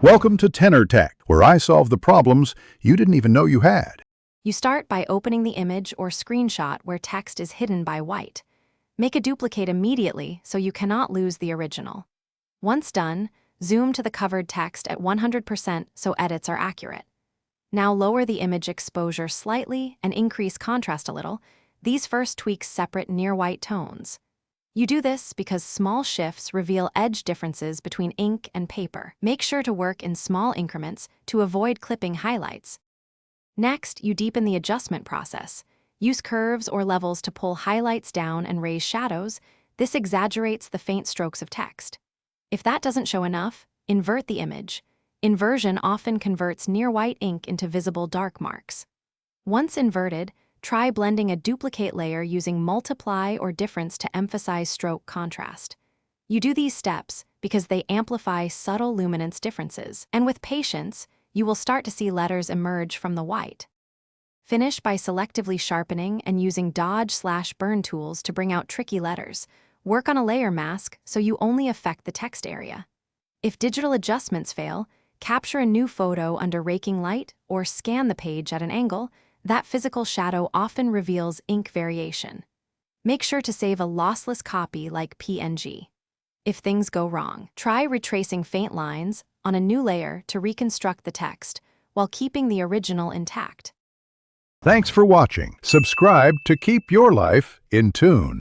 Welcome to Tenor Tech, where I solve the problems you didn't even know you had. You start by opening the image or screenshot where text is hidden by white. Make a duplicate immediately so you cannot lose the original. Once done, zoom to the covered text at 100% so edits are accurate. Now lower the image exposure slightly and increase contrast a little. These first tweaks separate near-white tones. You do this because small shifts reveal edge differences between ink and paper. Make sure to work in small increments to avoid clipping highlights. Next, you deepen the adjustment process. Use curves or levels to pull highlights down and raise shadows. This exaggerates the faint strokes of text. If that doesn't show enough, invert the image. Inversion often converts near-white ink into visible dark marks. Once inverted, try blending a duplicate layer using multiply or difference to emphasize stroke contrast. You do these steps because they amplify subtle luminance differences, and with patience, you will start to see letters emerge from the white. Finish by selectively sharpening and using dodge/burn tools to bring out tricky letters. Work on a layer mask so you only affect the text area. If digital adjustments fail, capture a new photo under raking light or scan the page at an angle. That physical shadow often reveals ink variation. Make sure to save a lossless copy like PNG. If things go wrong, try retracing faint lines on a new layer to reconstruct the text while keeping the original intact. Thanks for watching. Subscribe to keep your life in tune.